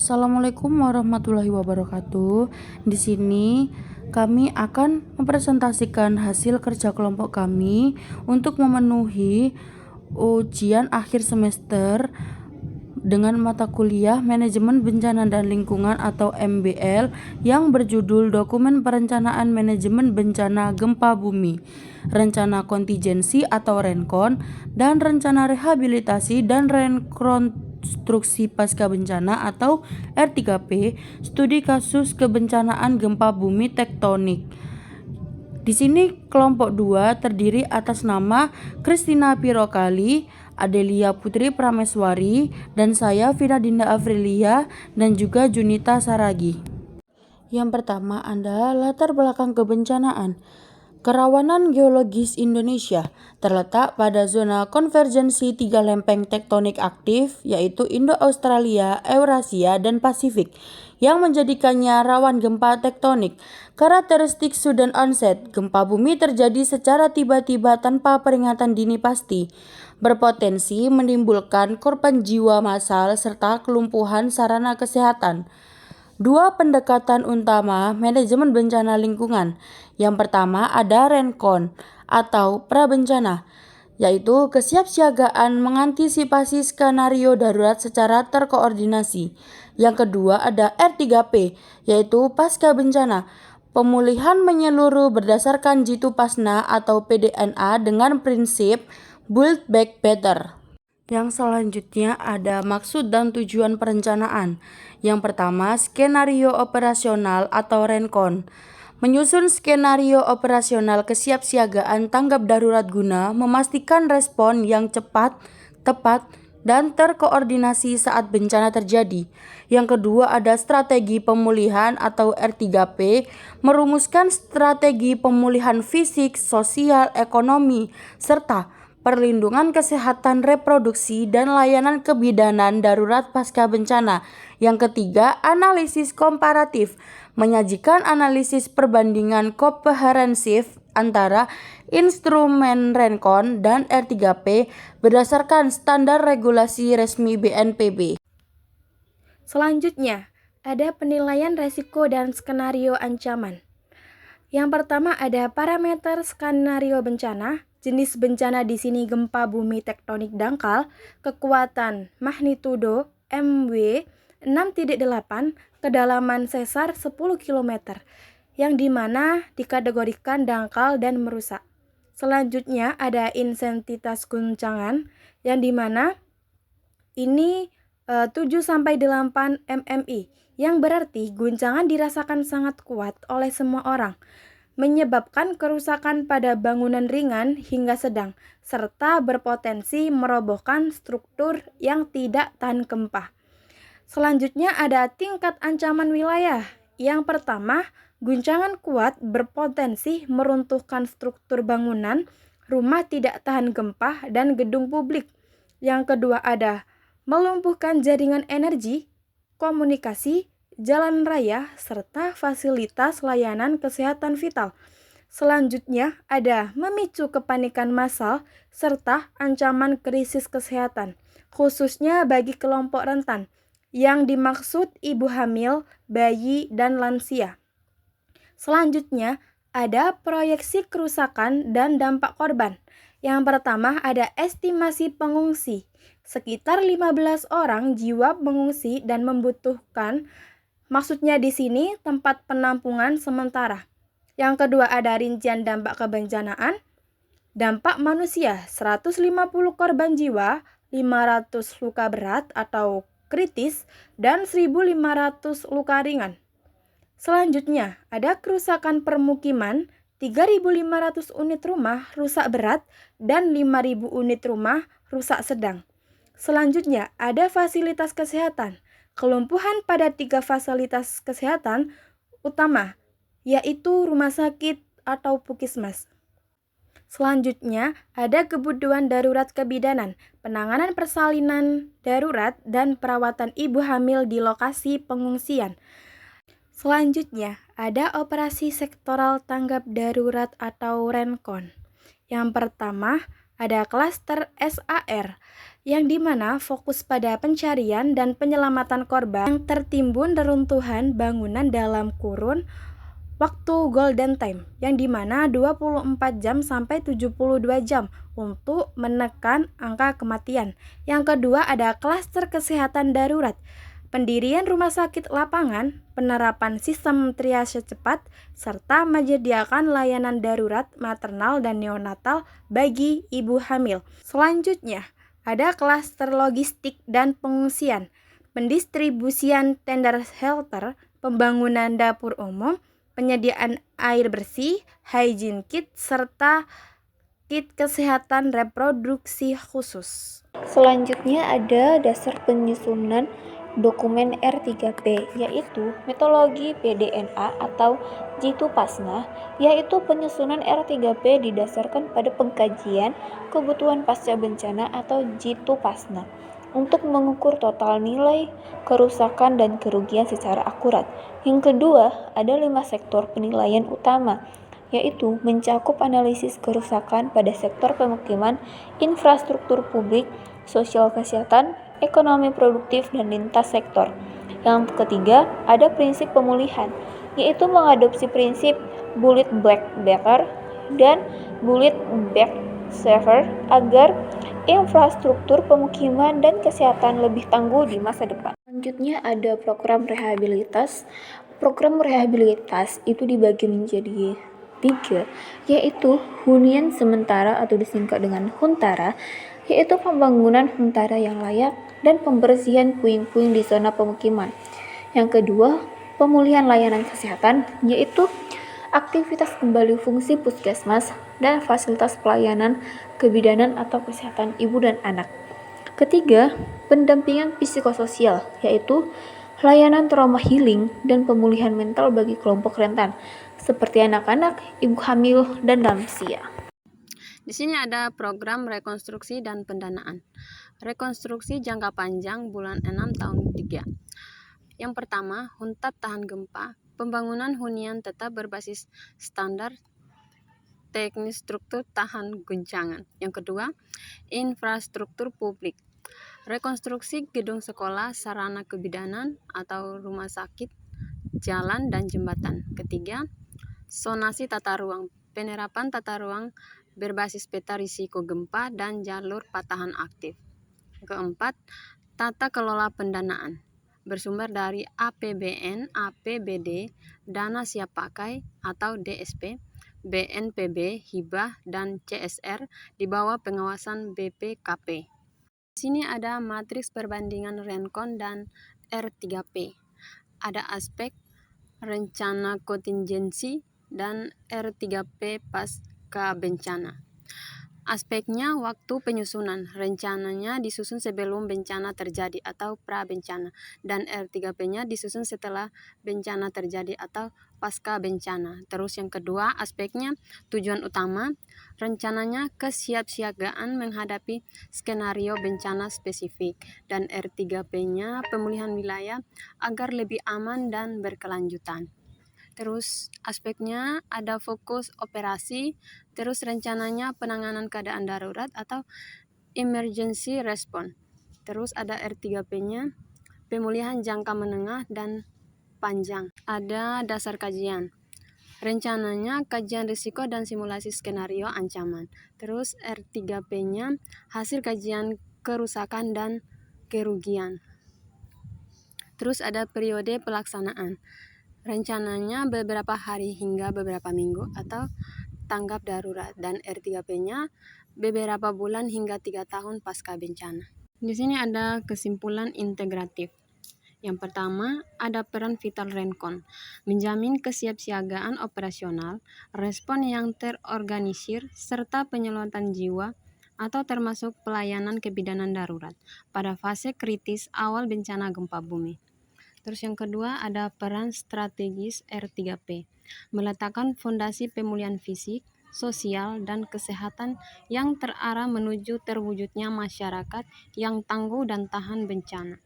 Assalamualaikum warahmatullahi wabarakatuh. Di sini kami akan mempresentasikan hasil kerja kelompok kami untuk memenuhi ujian akhir semester dengan mata kuliah Manajemen Bencana dan Lingkungan atau MBL yang berjudul Dokumen Perencanaan Manajemen Bencana Gempa Bumi, Rencana Kontingensi atau Renkon, dan Rencana Rehabilitasi dan Rekonstruksi Pasca Bencana atau R3P, Studi Kasus Kebencanaan Gempa Bumi Tektonik. Di sini kelompok 2 terdiri atas nama Kristina Pirokali, Adelia Putri Prameswari, dan saya Vina Dinda Afrilia dan juga Junita Saragi. Yang pertama adalah latar belakang kebencanaan. Kerawanan geologis Indonesia terletak pada zona konvergensi 3 lempeng tektonik aktif, yaitu Indo-Australia, Eurasia, dan Pasifik, yang menjadikannya rawan gempa tektonik. Karakteristik sudden onset, gempa bumi terjadi secara tiba-tiba tanpa peringatan dini pasti, berpotensi menimbulkan korban jiwa massal serta kelumpuhan sarana kesehatan. Dua pendekatan utama manajemen bencana lingkungan. Yang pertama ada Renkon atau prabencana, yaitu kesiapsiagaan mengantisipasi skenario darurat secara terkoordinasi. Yang kedua ada R3P, yaitu pasca bencana, pemulihan menyeluruh berdasarkan Jitu Pasna atau PDNA dengan prinsip Build Back Better. Yang selanjutnya ada maksud dan tujuan perencanaan. Yang pertama, skenario operasional atau Renkon. Menyusun skenario operasional kesiapsiagaan tanggap darurat guna memastikan respon yang cepat, tepat, dan terkoordinasi saat bencana terjadi. Yang kedua ada strategi pemulihan atau R3P, merumuskan strategi pemulihan fisik, sosial, ekonomi, serta perlindungan kesehatan reproduksi dan layanan kebidanan darurat pasca bencana. Yang ketiga, analisis komparatif, menyajikan analisis perbandingan komprehensif antara instrumen Renkon dan R3P berdasarkan standar regulasi resmi BNPB. Selanjutnya, ada penilaian resiko dan skenario ancaman. Yang pertama ada parameter skenario bencana. Jenis bencana di sini gempa bumi tektonik dangkal, kekuatan magnitudo MW 6.8, kedalaman sesar 10 km, yang dimana dikategorikan dangkal dan merusak. Selanjutnya ada intensitas guncangan, yang dimana ini 7-8 mmi, yang berarti guncangan dirasakan sangat kuat oleh semua orang, menyebabkan kerusakan pada bangunan ringan hingga sedang, serta berpotensi merobohkan struktur yang tidak tahan gempa. Selanjutnya ada tingkat ancaman wilayah. Yang pertama, guncangan kuat berpotensi meruntuhkan struktur bangunan, rumah tidak tahan gempa, dan gedung publik. Yang kedua ada melumpuhkan jaringan energi, komunikasi, jalan raya, serta fasilitas layanan kesehatan vital. Selanjutnya ada memicu kepanikan massal serta ancaman krisis kesehatan, khususnya bagi kelompok rentan, yang dimaksud ibu hamil, bayi, dan lansia. Selanjutnya ada proyeksi kerusakan dan dampak korban. Yang pertama ada estimasi pengungsi. Sekitar 15 orang jiwa mengungsi dan membutuhkan, maksudnya di sini tempat penampungan sementara. Yang kedua ada rincian dampak kebencanaan. Dampak manusia 150 korban jiwa, 500 luka berat atau kritis, dan 1.500 luka ringan. Selanjutnya ada kerusakan permukiman, 3.500 unit rumah rusak berat dan 5.000 unit rumah rusak sedang. Selanjutnya ada fasilitas kesehatan. Kelumpuhan pada 3 fasilitas kesehatan utama, yaitu rumah sakit atau puskesmas. Selanjutnya ada kebutuhan darurat kebidanan, penanganan persalinan darurat, dan perawatan ibu hamil di lokasi pengungsian. Selanjutnya ada operasi sektoral tanggap darurat atau Renkon. Yang pertama ada klaster SAR, yang dimana fokus pada pencarian dan penyelamatan korban yang tertimbun reruntuhan bangunan dalam kurun waktu golden time, yang dimana 24 jam sampai 72 jam untuk menekan angka kematian. Yang kedua ada klaster kesehatan darurat, pendirian rumah sakit lapangan, penerapan sistem triase cepat, serta menyediakan layanan darurat maternal dan neonatal bagi ibu hamil. Selanjutnya, ada klaster logistik dan pengungsian, pendistribusian tenda shelter, pembangunan dapur umum, penyediaan air bersih, hygiene kit, serta kit kesehatan reproduksi khusus. Selanjutnya ada dasar penyusunan dokumen R3P, yaitu metodologi PDNA atau Jitu Pasna, yaitu penyusunan R3P didasarkan pada pengkajian kebutuhan pasca bencana atau Jitu Pasna untuk mengukur total nilai kerusakan dan kerugian secara akurat. Yang kedua, ada 5 sektor penilaian utama, yaitu mencakup analisis kerusakan pada sektor pemukiman, infrastruktur publik, sosial kesehatan, ekonomi produktif, dan lintas sektor. Yang ketiga, ada prinsip pemulihan, yaitu mengadopsi prinsip bullet back better dan bullet back safer agar infrastruktur pemukiman dan kesehatan lebih tangguh di masa depan. Selanjutnya ada program rehabilitas. Program rehabilitas itu dibagi menjadi 3, yaitu hunian sementara atau disingkat dengan Huntara, yaitu pembangunan huntara yang layak dan pembersihan puing-puing di zona pemukiman. Yang kedua, pemulihan layanan kesehatan, yaitu aktivitas kembali fungsi puskesmas dan fasilitas pelayanan kebidanan atau kesehatan ibu dan anak. Ketiga, pendampingan psikososial, yaitu layanan trauma healing dan pemulihan mental bagi kelompok rentan, seperti anak-anak, ibu hamil, dan lansia. Di sini ada program rekonstruksi dan pendanaan. Rekonstruksi jangka panjang bulan 6 tahun 3. Yang pertama, Huntap tahan gempa. Pembangunan hunian tetap berbasis standar teknis struktur tahan guncangan. Yang kedua, infrastruktur publik. Rekonstruksi gedung sekolah, sarana kebidanan atau rumah sakit, jalan dan jembatan. Ketiga, zonasi tata ruang. Penerapan tata ruang berbasis peta risiko gempa dan jalur patahan aktif. Keempat, tata kelola pendanaan bersumber dari APBN, APBD, dana siap pakai atau DSP, BNPB, hibah, dan CSR di bawah pengawasan BPKP. Di sini ada matriks perbandingan Rencon dan R3P. Ada aspek rencana kontingensi dan R3P pasca bencana. Aspeknya waktu penyusunan, rencananya disusun sebelum bencana terjadi atau pra-bencana, dan R3P-nya disusun setelah bencana terjadi atau pasca bencana. Terus yang kedua, aspeknya tujuan utama, rencananya kesiapsiagaan menghadapi skenario bencana spesifik, dan R3P-nya pemulihan wilayah agar lebih aman dan berkelanjutan. Terus aspeknya ada fokus operasi, terus rencananya penanganan keadaan darurat atau emergency response. Terus ada R3P-nya pemulihan jangka menengah dan panjang. Ada dasar kajian. Rencananya kajian risiko dan simulasi skenario ancaman. Terus R3P-nya hasil kajian kerusakan dan kerugian. Terus ada periode pelaksanaan. Rencananya beberapa hari hingga beberapa minggu atau tanggap darurat, dan R3P-nya beberapa bulan hingga 3 tahun pasca bencana. Di sini ada kesimpulan integratif. Yang pertama, ada peran vital Rencon, menjamin kesiapsiagaan operasional, respon yang terorganisir, serta penyelamatan jiwa atau termasuk pelayanan kebidanan darurat pada fase kritis awal bencana gempa bumi. Terus yang kedua ada peran strategis R3P, meletakkan fondasi pemulihan fisik, sosial, dan kesehatan yang terarah menuju terwujudnya masyarakat yang tangguh dan tahan bencana.